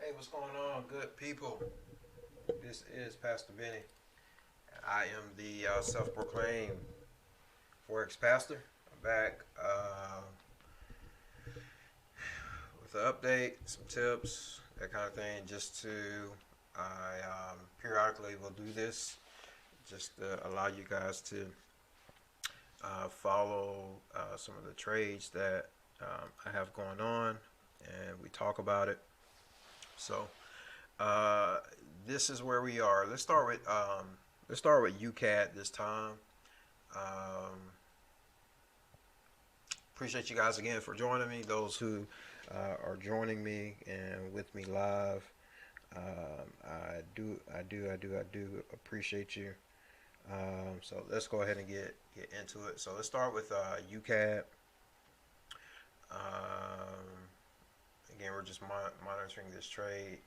Hey, what's going on, good people? This is Pastor Benny. I am the self-proclaimed Forex pastor. I'm back with an update, some tips, that kind of thing. I periodically will do this, just to allow you guys to follow some of the trades that I have going on, and we talk about it. So uh, this is where we are. Let's start with UCAT this time. Um, Appreciate you guys again for joining me. Those who are joining me and with me live, I do appreciate you. So let's go ahead and get into it. So let's start with UCAT. Again, we're just monitoring this trade.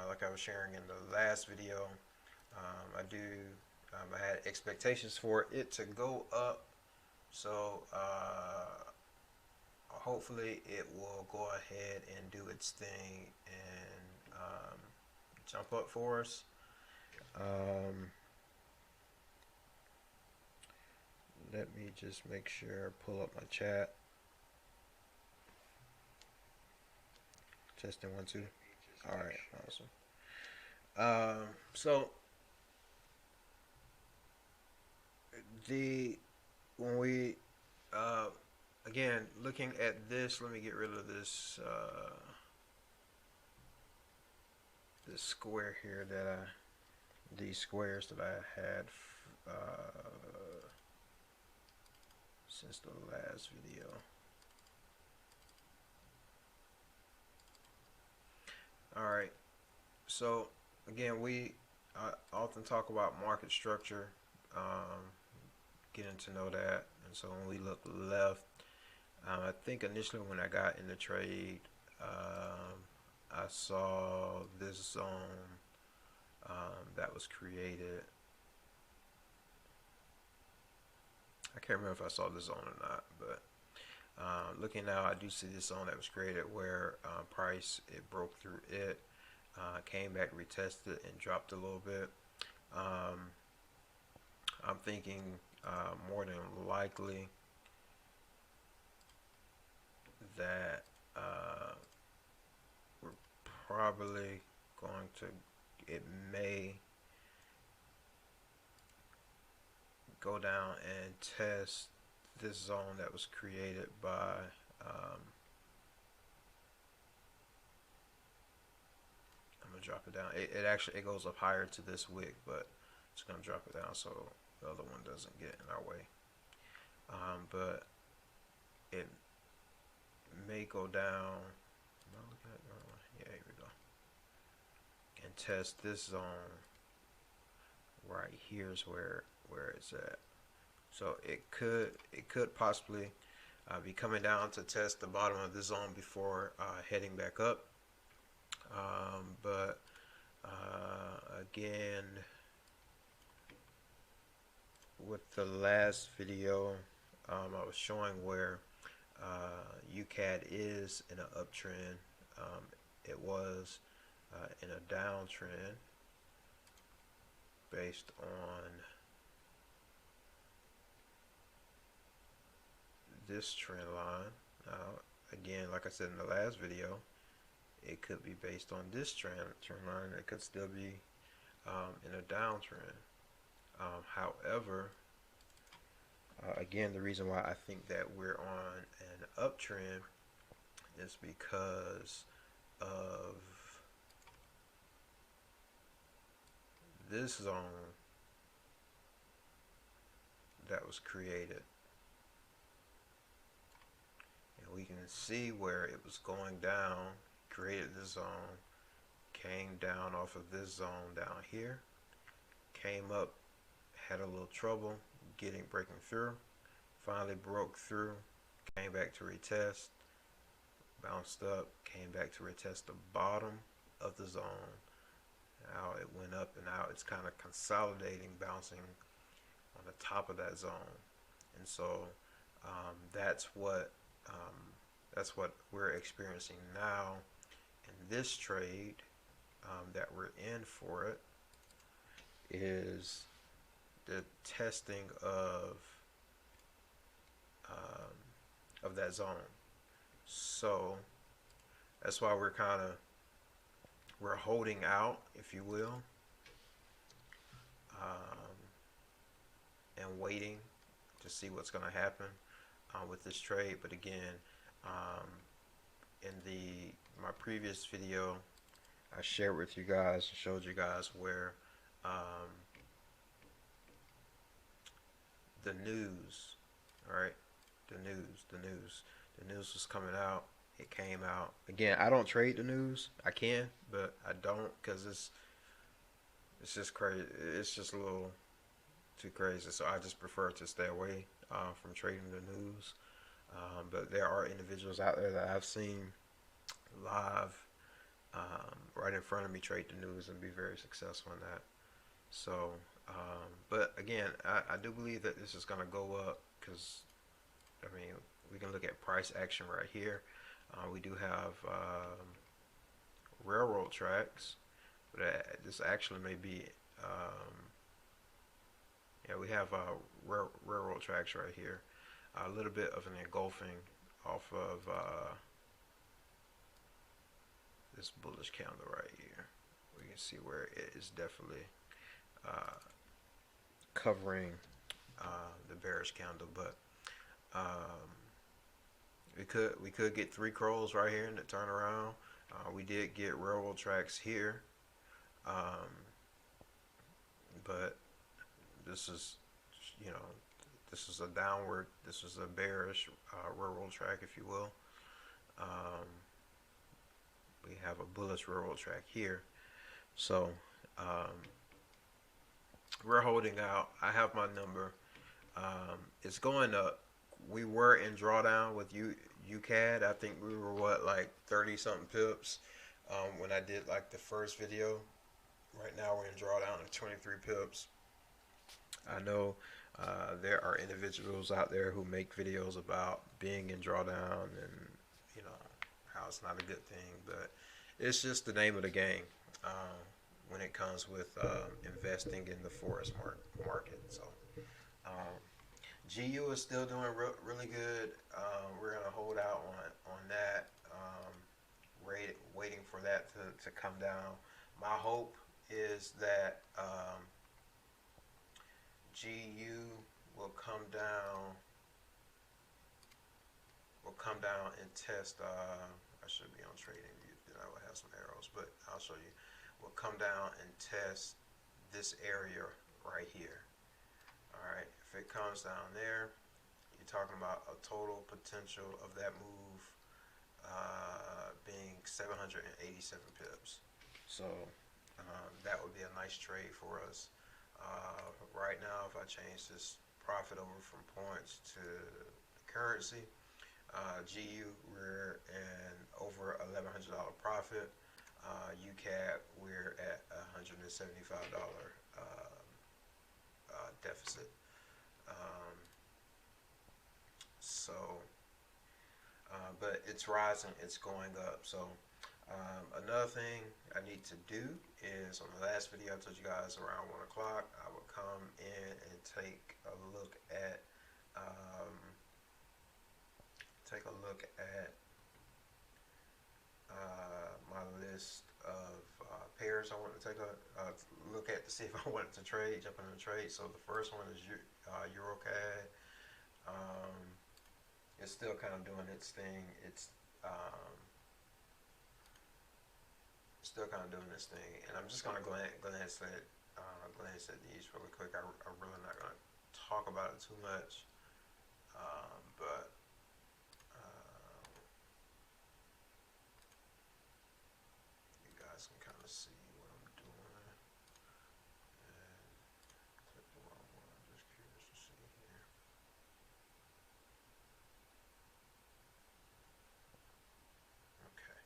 Like I was sharing in the last video, I had expectations for it to go up. So hopefully it will go ahead and do its thing and jump up for us. Um, Let me just make sure I pull up my chat. Testing 1 2. All right, awesome. So the when we uh, again looking at this, let me get rid of this square here these squares that I had since the last video. All right, so again, we often talk about market structure, getting to know that. And so when we look left, I think initially when I got in the trade, I saw this zone that was created. I can't remember if I saw this zone or not, but looking now, I do see this zone that was created where price, it broke through it, came back, retested, and dropped a little bit. I'm thinking more than likely that we're probably going to, it may go down and test this zone that was created by I'm gonna drop it down. It actually it goes up higher to this wick, but it's gonna drop it down so the other one doesn't get in our way. But it may go down. Am I looking at the wrong one? Yeah, here we go. And test this zone right here is where it's at. So it could possibly be coming down to test the bottom of this zone before heading back up. But again, with the last video, I was showing where UCAD is in an uptrend. It was in a downtrend based on this trend line. Now, again, like I said in the last video, it could be based on this trend line. It could still be in a downtrend. However, again, the reason why I think that we're on an uptrend is because of this zone that was created. And we can see where it was going down, created this zone, came down off of this zone down here, came up, had a little trouble breaking through, finally broke through, came back to retest, bounced up, came back to retest the bottom of the zone. Now it went up and now it's kind of consolidating, bouncing on the top of that zone. And so that's what we're experiencing now in this trade that we're in for it is the testing of that zone. So that's why we're holding out, if you will, and waiting to see what's going to happen with this trade. But again, in my previous video, I shared with you guys, showed you guys where the news, all right, the news was coming out. It came out again. I don't trade the news. I can, but I don't, because it's just crazy. It's just a little too crazy. So I just prefer to stay away from trading the news. But there are individuals out there that I've seen live, right in front of me, trade the news and be very successful in that. So, but again, I do believe that this is going to go up, because I mean, we can look at price action right here. We do have railroad tracks, but this actually may be, yeah, we have railroad tracks right here. A little bit of an engulfing off of this bullish candle right here. We can see where it is definitely covering the bearish candle, but we could get 3 crows right here in the turnaround. We did get railroad tracks here, but this is, you know, this is a downward, this is a bearish railroad track, if you will. We have a bullish railroad track here, so we're holding out. I have my number. It's going up. We were in drawdown with UCAD. I think we were what, like 30 something pips when I did like the first video. Right now we're in drawdown at 23 pips. I know there are individuals out there who make videos about being in drawdown and, you know, how it's not a good thing, but it's just the name of the game when it comes with investing in the Forex market. So GU is still doing really good. We're gonna hold out on that, waiting for that to come down. My hope is that GU will come down and test. I should be on trading view, then I will have some arrows, but I'll show you. Will come down and test this area right here. All right, if it comes down there, you're talking about a total potential of that move being 787 pips. So that would be a nice trade for us. Right now, if I change this profit over from points to currency, GU, we're in over $1,100 profit. UCAD, we're at $175 deficit. But it's rising, it's going up. So another thing I need to do is, on the last video I told you guys around 1 o'clock, I will come in and take a look at my list of pairs I want to take a look at to see if I wanted to jump into a trade. So the first one is EuroCAD. It's still kind of doing its thing. It's still kind of doing this thing, and I'm just gonna glance at these really quick. I'm really not gonna talk about it too much, but you guys can kind of see what I'm doing. And click the wrong one. I'm just curious to see here. Okay.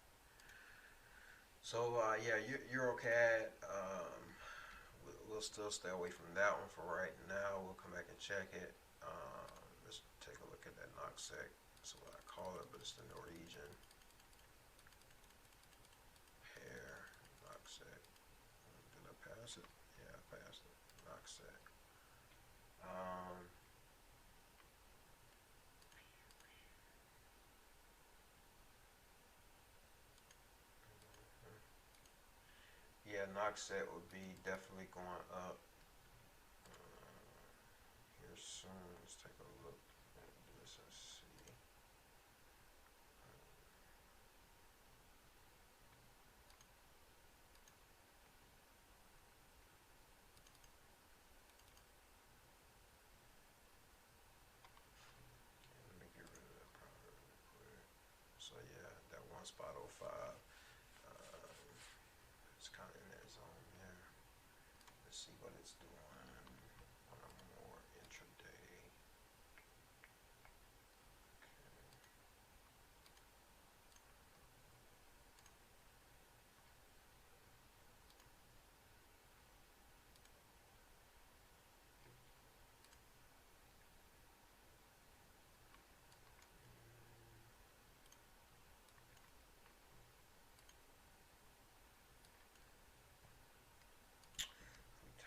So yeah, EuroCAD. We'll still stay away from that one for right now. We'll come back and check it. Let's take a look at that NOXEC. That's what I call it, but it's the Norwegian. knock set would be definitely going up here soon. Let's take a look at this and see. Let me get rid of that powder really quick. So yeah, that 1.05. It's kind of in that zone there. Let's see what it's doing on a more intraday.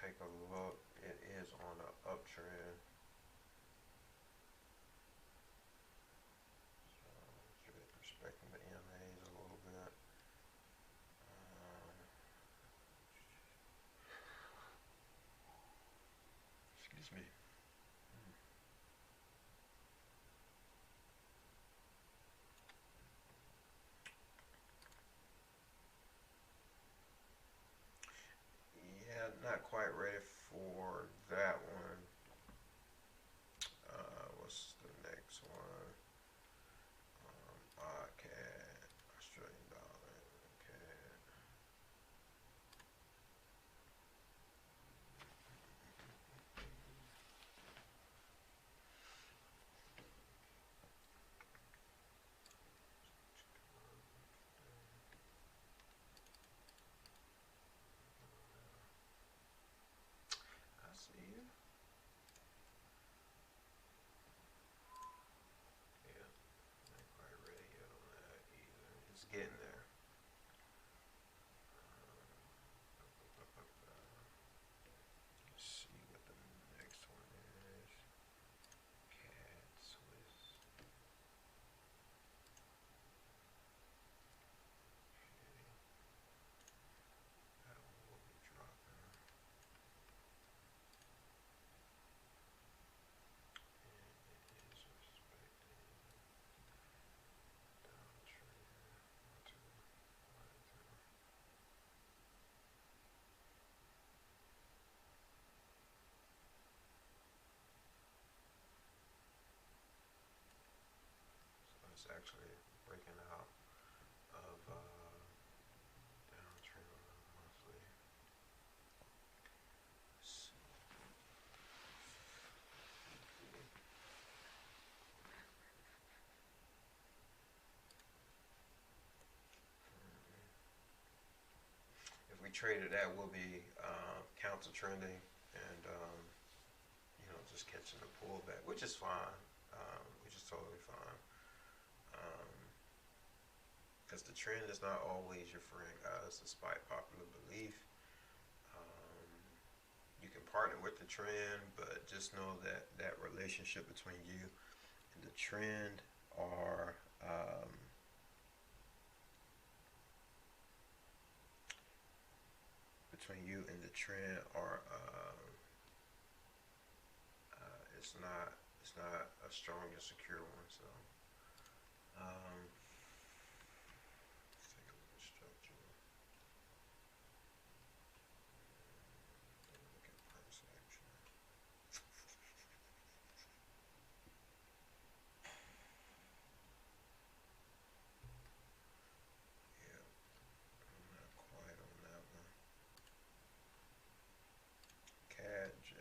Take a look, it is on an uptrend. So just respecting the EMAs a little bit. Excuse me. Yeah, not quite ready for that one. What's the next one? CAD, Australian dollar, CAD. I see you. Yeah, not quite ready yet on that either. It's getting there. Let's see what the next one is. CAD Swiss. Okay. That one will be dropping. And it is respecting downtrend. 1, 2, 1, 2. So it's actually breaking out of downtrend on a monthly. If we traded that, we'll be counter trending and just catching the pullback, which is fine, which is totally fine. Because the trend is not always your friend, guys, despite popular belief. You can partner with the trend, but just know that that relationship between you and the trend are it's not a strong and secure one. So let's take a look at structure. Look at price action. Yeah, I'm not quite on that one. CAD J.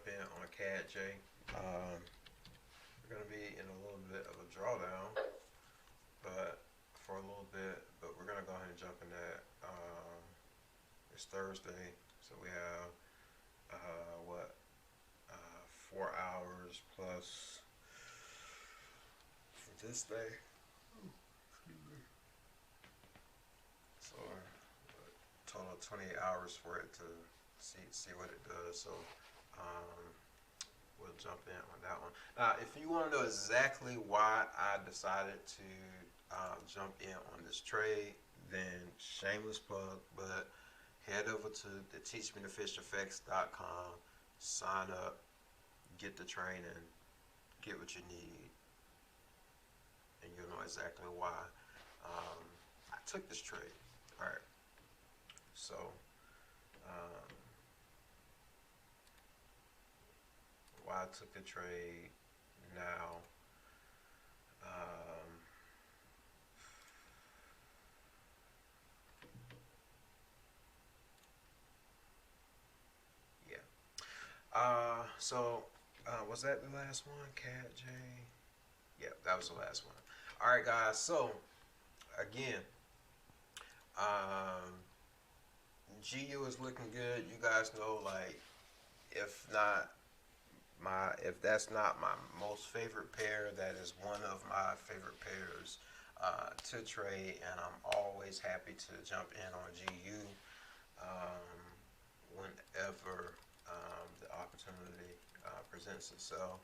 jump in on CAD-J. We're gonna be in a little bit of a drawdown, but for a little bit. But we're gonna go ahead and jump in that. It's Thursday, so we have what 4 hours plus for this day. So total 28 hours for it to see what it does. So we'll jump in on that one. Now, if you want to know exactly why I decided to jump in on this trade, then shameless plug, but head over to the teachmetofisheffects.com, sign up, get the training, get what you need, and you'll know exactly why I took this trade. All right. So, why I took the trade now. Was that the last one? CAD-J? Yeah, that was the last one. All right, guys. So, again, GU is looking good. You guys know, like, if that's not my most favorite pair, that is one of my favorite pairs to trade, and I'm always happy to jump in on GU whenever the opportunity presents itself.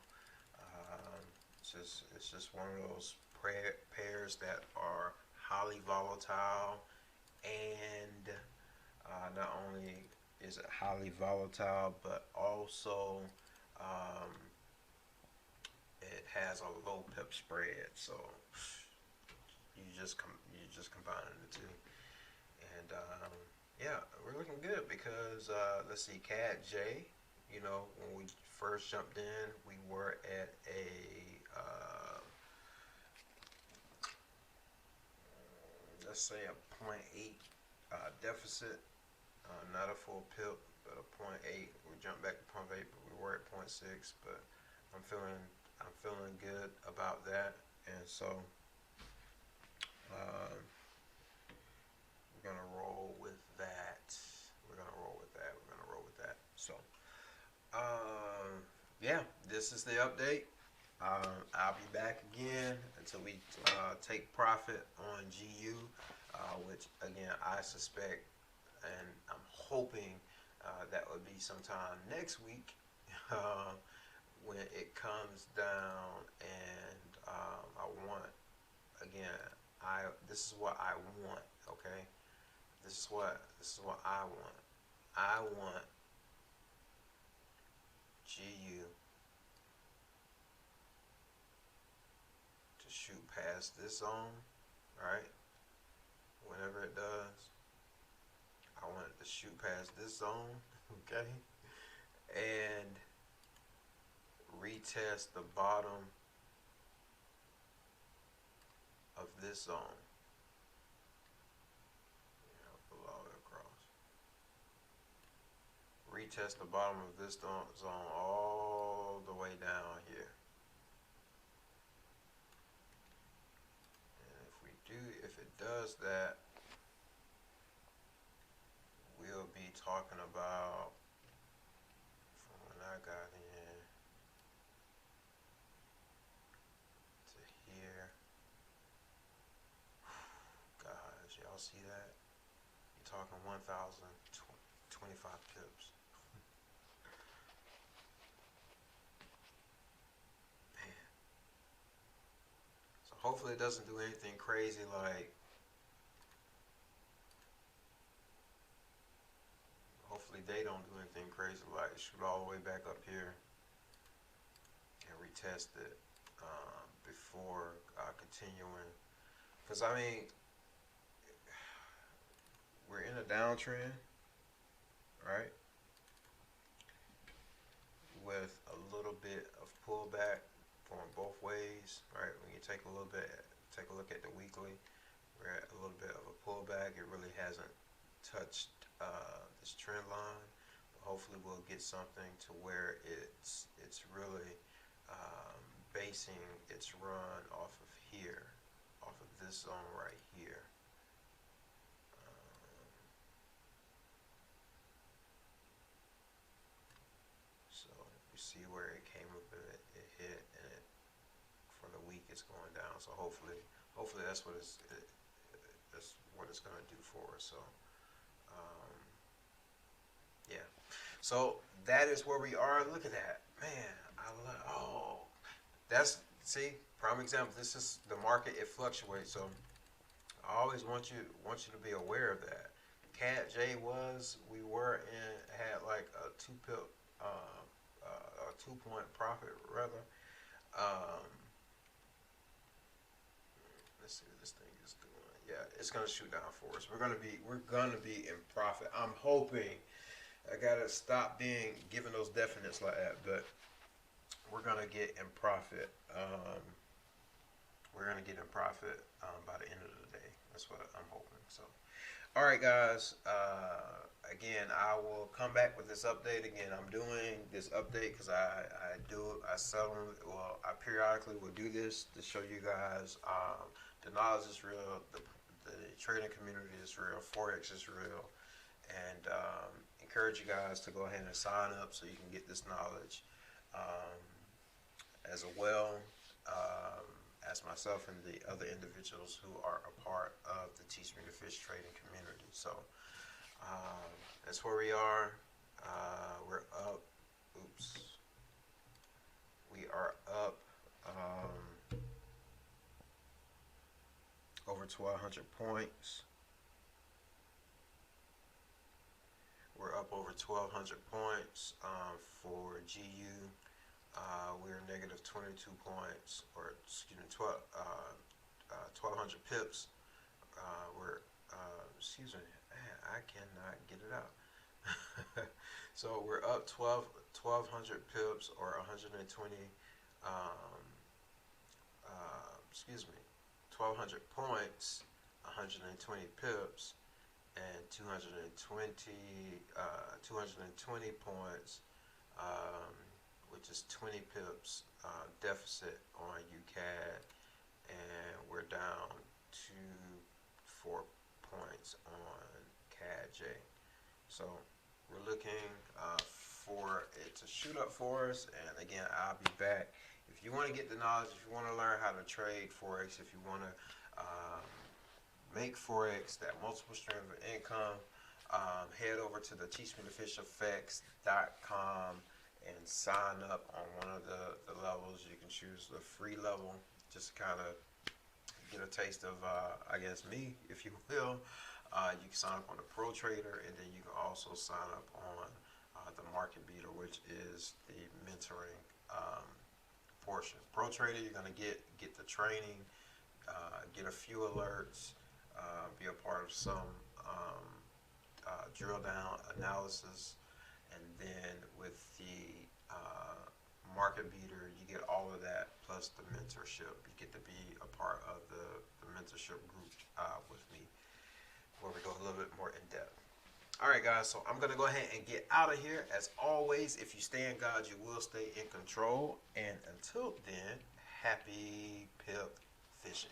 It's just one of those pairs that are highly volatile, and not only is it highly volatile, but also it has a low pip spread. So you just combine the two, and yeah, we're looking good because let's see, CAD-J. You know, when we first jumped in, we were at a let's say a 0.8 deficit, not a full pip, but a 0.8. We jumped back to 0.8, but we were at 0.6. But I'm feeling good about that, and so we're gonna roll with that. So, yeah, this is the update. I'll be back again until we take profit on GU, which again I suspect and I'm hoping that would be sometime next week when it comes down. And I want, again, this is what I want. Okay, this is what I want. I want GU to shoot past this zone, right? Whenever it does, I want it to shoot past this zone, okay? And retest the bottom of this zone. Below it across. Retest the bottom of this zone all the way down here. And if it does that, we'll be talking about, from when I got in to here. Guys, y'all see that? You're talking 1,025 pips. Man. So hopefully it doesn't do anything crazy like, hopefully they don't do anything crazy like shoot all the way back up here and retest it before continuing. Because I mean, we're in a downtrend, right? With a little bit of pullback going both ways, right? When you take a look at the weekly, we're at a little bit of a pullback. It really hasn't touched this trend line, hopefully we'll get something to where it's really basing its run off of here, off of this zone right here. So you see where it came up and it hit, and it, for the week it's going down. So hopefully that's what that's what it's gonna do for us. So yeah. So that is where we are. Look at that, man. That's, see, prime example. This is the market. It fluctuates. So I always want you to be aware of that. Cat J we were in, had like a 2 pip, a 2 point profit rather. Um, let's see what this thing is doing. Yeah, it's gonna shoot down for us. We're gonna be in profit. I'm hoping. I gotta stop giving those definites like that, but we're gonna get in profit. We're gonna get in profit by the end of the day. That's what I'm hoping. So, all right, guys. Again, I will come back with this update. Again, I'm doing this update because I periodically will do this to show you guys the knowledge is real, the trading community is real, Forex is real, and encourage you guys to go ahead and sign up so you can get this knowledge as well as myself and the other individuals who are a part of the Teach Me to Fish trading community. So that's where we are. We're up. Oops. We are up over 1,200 points. We're up over 1,200 points for GU. We're negative 22 points, or excuse me, 1,200 pips. Excuse me, I cannot get it out. So we're up 1,200 pips, or 120. Excuse me, 1,200 points, 120 pips, and 220 points, which is 20 pips deficit on UCAD, and we're down to 4 points on CAD-J. So we're looking for it to shoot up for us, and again, I'll be back. If you want to get the knowledge, if you want to learn how to trade Forex, if you want to make Forex that multiple stream of income, head over to the teachmetofisheffects.com and sign up on one of the levels. You can choose the free level, just kind of get a taste of, I guess, me, if you will. You can sign up on the Pro Trader, and then you can also sign up on the Market Beater, which is the mentoring portion. Pro Trader, you're going to get the training, get a few alerts, be a part of some drill down analysis, and then with the Market Beater, you get all of that plus the mentorship. You get to be a part of the mentorship group with me, where we go a little bit more in depth. All right, guys, so I'm going to go ahead and get out of here. As always, if you stay in God, you will stay in control. And until then, happy pip fishing.